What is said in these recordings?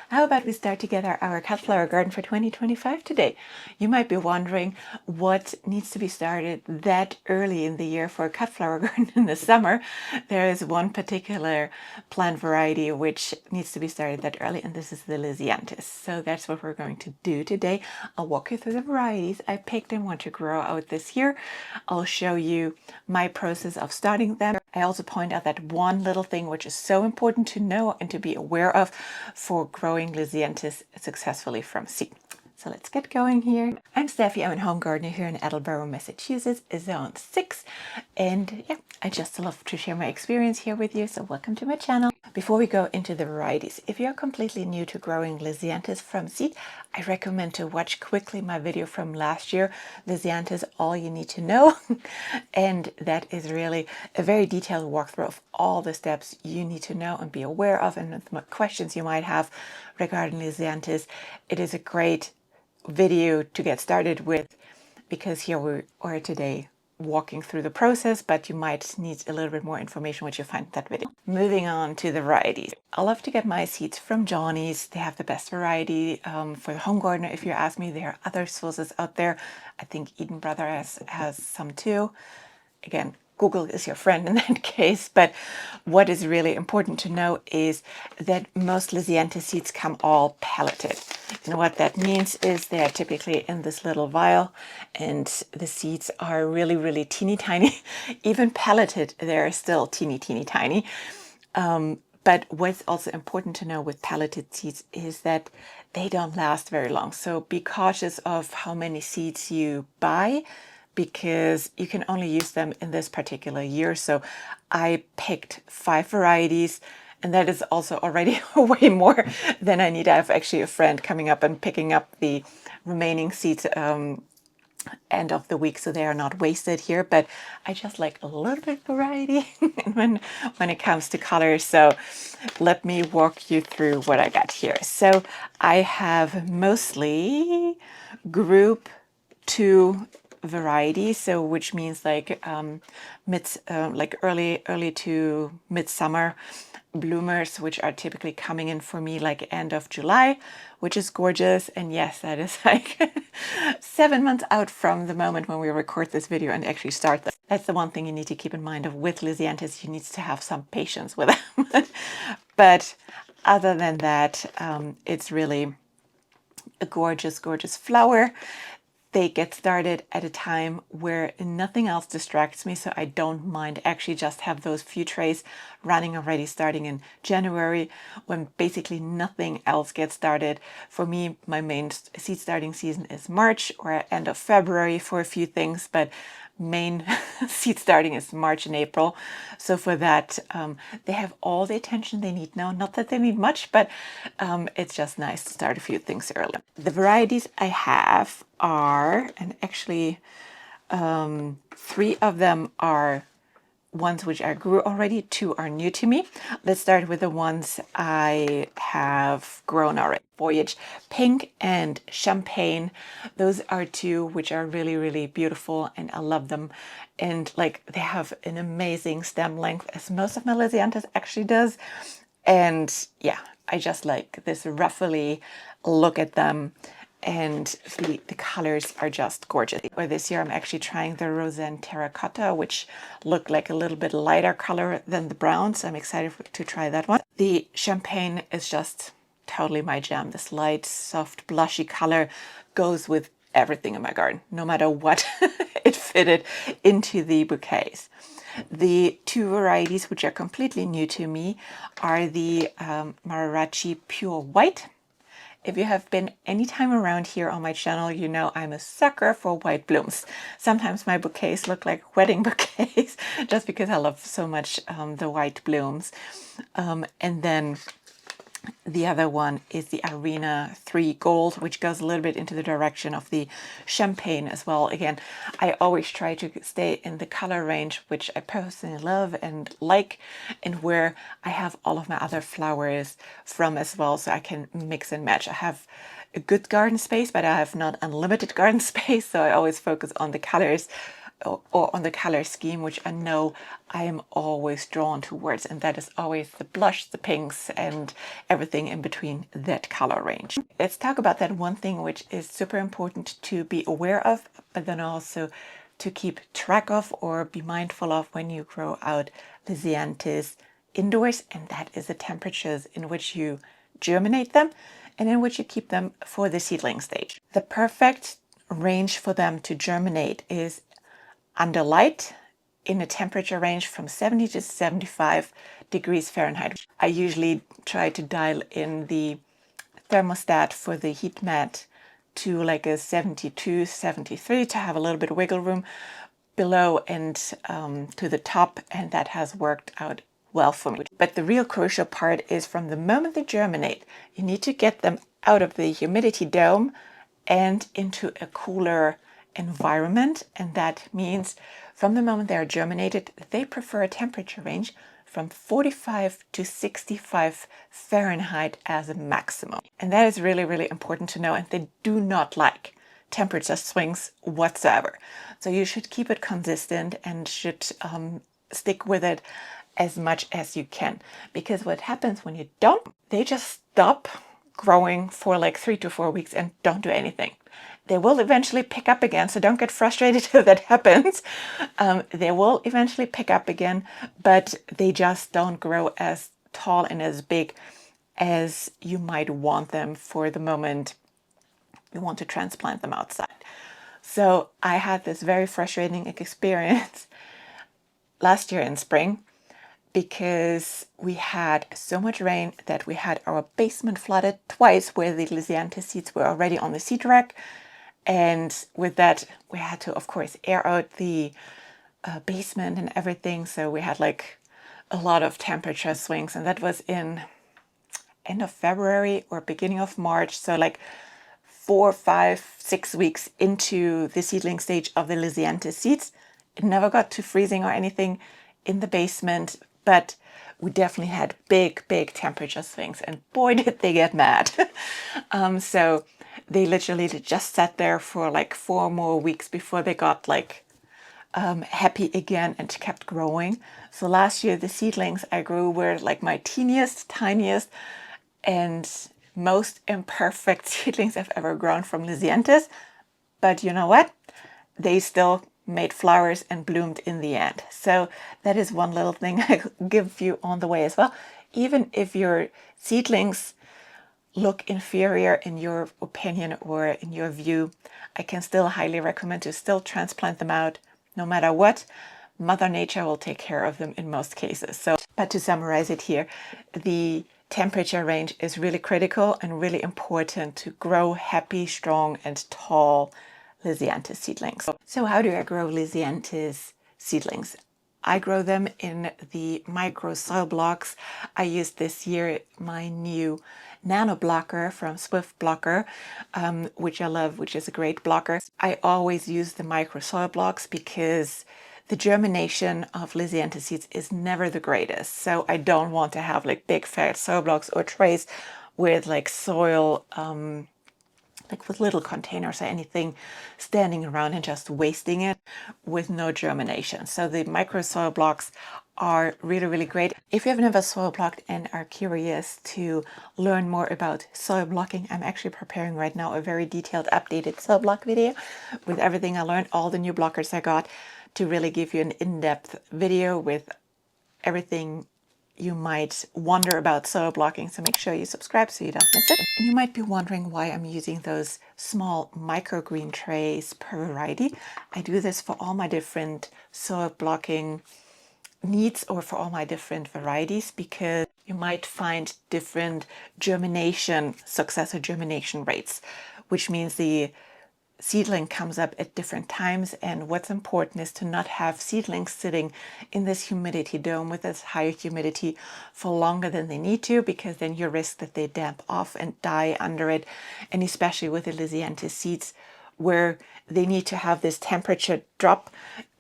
How about we start together our cut flower garden for 2025 today? You might be wondering what needs to be started that early in the year for a cut flower garden in the summer. There is one particular plant variety which needs to be started that early, and this is the Lisianthus. So that's what we're going to do today. I'll walk you through the varieties I picked and want to grow out this year. I'll show you my process of starting them. I also point out that one little thing which is so important to know and to be aware of for growing Lisianthus successfully from seed. So let's get going here. I'm Steffi, I'm a home gardener here in Attleboro, Massachusetts, zone 6. And yeah, I just love to share my experience here with you, so welcome to my channel. Before we go into the varieties, if you're completely new to growing Lisianthus from seed, I recommend to watch quickly my video from last year, Lisianthus All You Need to Know. And that is really a very detailed walkthrough of all the steps you need to know and be aware of, and what questions you might have regarding Lisianthus. It is a great video to get started with, because here we are today walking through the process, but you might need a little bit more information which you find in that video. Moving on to the varieties. I love to get my seeds from Johnny's. They have the best variety for the home gardener. If you ask me, there are other sources out there. I think Eden Brother has some too. Again, Google is your friend in that case, but what is really important to know is that most Lisianthus seeds come all pelleted. And what that means is they are typically in this little vial, and the seeds are really, really teeny tiny. Even pelleted, they're still teeny, teeny tiny. But what's also important to know with pelleted seeds is that they don't last very long. So be cautious of how many seeds you buy, because you can only use them in this particular year. So I picked 5 varieties, and that is also already way more than I need. I have actually a friend coming up and picking up the remaining seeds end of the week, so they are not wasted here. But I just like a little bit of variety when it comes to colors. So let me walk you through what I got here. So I have mostly group 2 variety, so which means like early to midsummer bloomers, which are typically coming in for me like end of July, which is gorgeous. And yes, that is like 7 months out from the moment when we record this video and actually start this. That's the one thing you need to keep in mind of with Lisianthus. You need to have some patience with them. But other than that, it's really a gorgeous, gorgeous flower. They get started at a time where nothing else distracts me, so I don't mind actually just have those few trays running already starting in January, when basically nothing else gets started. For me, my main seed starting season is March or end of February for a few things, but main seed starting is March and April. So for that, they have all the attention they need now. Not that they need much, but it's just nice to start a few things early. The varieties I have are, and actually 3 of them are ones which I grew already, 2 are new to me. Let's start with the ones I have grown already. Voyage Pink and Champagne. Those are 2 which are really, really beautiful, and I love them. And like, they have an amazing stem length, as most of my Lisianthus actually does. And yeah, I just like this ruffly look at them. And the colors are just gorgeous. For this year, I'm actually trying the Roseanne Terracotta, which look like a little bit lighter color than the brown. So I'm excited to try that one. The Champagne is just totally my jam. This light, soft, blushy color goes with everything in my garden, no matter what it fitted into the bouquets. The 2 varieties which are completely new to me are the Mararachi Pure White. If you have been any time around here on my channel, you know I'm a sucker for white blooms. Sometimes my bouquets look like wedding bouquets just because I love so much the white blooms. And then the other one is the Arena 3 Gold, which goes a little bit into the direction of the Champagne as well. Again, I always try to stay in the color range which I personally love and like, and where I have all of my other flowers from as well, so I can mix and match. I have a good garden space, but I have not unlimited garden space, so I always focus on the colors or on the color scheme, which I know I am always drawn towards, and that is always the blush, the pinks, and everything in between that color range. Let's talk about that one thing which is super important to be aware of, but then also to keep track of or be mindful of when you grow out Lisianthus indoors, and that is the temperatures in which you germinate them and in which you keep them for the seedling stage. The perfect range for them to germinate is under light in a temperature range from 70 to 75 degrees Fahrenheit. I usually try to dial in the thermostat for the heat mat to like a 72, 73 to have a little bit of wiggle room below and to the top, and that has worked out well for me. But the real crucial part is from the moment they germinate, you need to get them out of the humidity dome and into a cooler environment. And that means from the moment they are germinated, they prefer a temperature range from 45 to 65 Fahrenheit as a maximum. And that is really, really important to know. And they do not like temperature swings whatsoever. So you should keep it consistent and should stick with it as much as you can. Because what happens when you don't, they just stop growing for like 3 to 4 weeks and don't do anything. They will eventually pick up again, so don't get frustrated if that happens. They will eventually pick up again, but they just don't grow as tall and as big as you might want them for the moment you want to transplant them outside. So I had this very frustrating experience last year in spring because we had so much rain that we had our basement flooded twice where the Lisianthus seeds were already on the seed rack. And with that, we had to, of course, air out the basement and everything. So we had like a lot of temperature swings, and that was in end of February or beginning of March. So like 4, 5, 6 weeks into the seedling stage of the Lisianthus seeds. It never got to freezing or anything in the basement, but we definitely had big, big temperature swings, and boy, did they get mad. So they literally just sat there for like 4 more weeks before they got like happy again and kept growing. So last year, the seedlings I grew were like my teeniest, tiniest, and most imperfect seedlings I've ever grown from Lisianthus. But you know what? They still made flowers and bloomed in the end. So that is one little thing I give you on the way as well. Even if your seedlings look inferior in your opinion or in your view, I can still highly recommend to still transplant them out no matter what. Mother Nature will take care of them in most cases. So, but to summarize it here, the temperature range is really critical and really important to grow happy, strong, and tall Lisianthus seedlings. So how do I grow Lisianthus seedlings? I grow them in the micro soil blocks. I used this year my new nano blocker from Swift Blocker, which I love, which is a great blocker. I always use the micro soil blocks because the germination of Lisianthus seeds is never the greatest. So I don't want to have like big fat soil blocks or trays with like soil, like with little containers or anything standing around and just wasting it with no germination. So the micro soil blocks are really, really great. If you have never soil blocked and are curious to learn more about soil blocking, I'm actually preparing right now a very detailed updated soil block video with everything I learned, all the new blockers I got, to really give you an in-depth video with everything you might wonder about soil blocking. So make sure you subscribe so you don't miss it. And you might be wondering why I'm using those small microgreen trays per variety. I do this for all my different soil blocking needs or for all my different varieties, because you might find different germination, success or germination rates, which means the seedling comes up at different times, and what's important is to not have seedlings sitting in this humidity dome with this high humidity for longer than they need to, because then you risk that they damp off and die under it. And especially with the Lisianthus seeds, where they need to have this temperature drop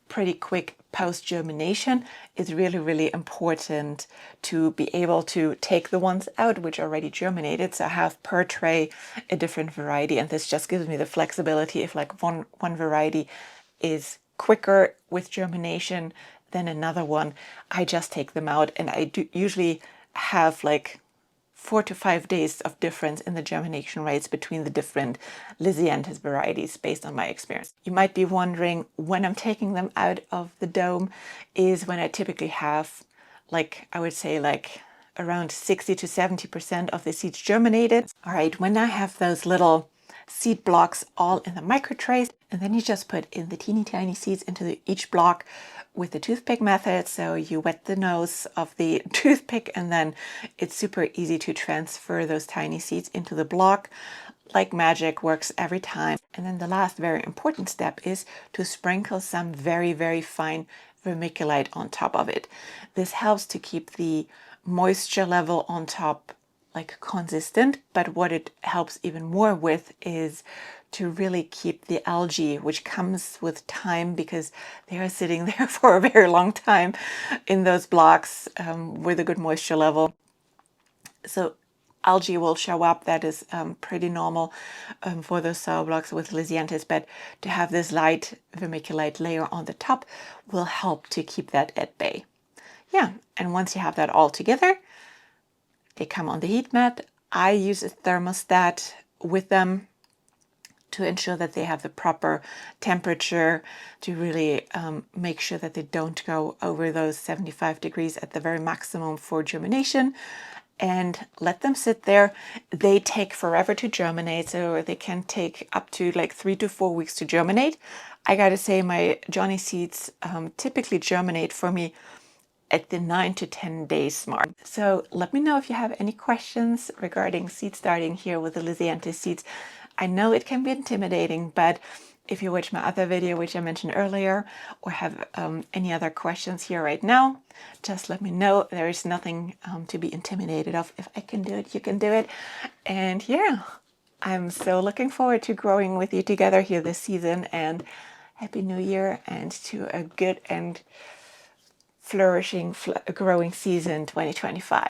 pretty quick post germination, it's really, really important to be able to take the ones out which already germinated. So I have per tray a different variety, and this just gives me the flexibility if like one variety is quicker with germination than another one, I just take them out, and I do usually have like 4 to 5 days of difference in the germination rates between the different Lisianthus varieties based on my experience. You might be wondering, when I'm taking them out of the dome is when I typically have, like, I would say like around 60 to 70% of the seeds germinated. All right, when I have those little seed blocks all in the micro trays, and then you just put in the teeny tiny seeds into each block with the toothpick method. So you wet the nose of the toothpick, and then it's super easy to transfer those tiny seeds into the block. Like magic, works every time. And then the last very important step is to sprinkle some very, very fine vermiculite on top of it. This helps to keep the moisture level on top like consistent, but what it helps even more with is to really keep the algae, which comes with time because they are sitting there for a very long time in those blocks with a good moisture level. So algae will show up. That is pretty normal for those soil blocks with Lisianthus, but to have this light vermiculite layer on the top will help to keep that at bay. Yeah, and once you have that all together, they come on the heat mat. I use a thermostat with them to ensure that they have the proper temperature, to really make sure that they don't go over those 75 degrees at the very maximum for germination, and let them sit there. They take forever to germinate, so they can take up to like 3 to 4 weeks to germinate. I gotta say, my Johnny seeds typically germinate for me at the 9 to 10 days mark. So let me know if you have any questions regarding seed starting here with the Lisianthus seeds. I know it can be intimidating, but if you watch my other video, which I mentioned earlier, or have any other questions here right now, just let me know. There is nothing to be intimidated of. If I can do it, you can do it. And yeah, I'm so looking forward to growing with you together here this season, and Happy New Year, and to a good and flourishing, growing season 2025.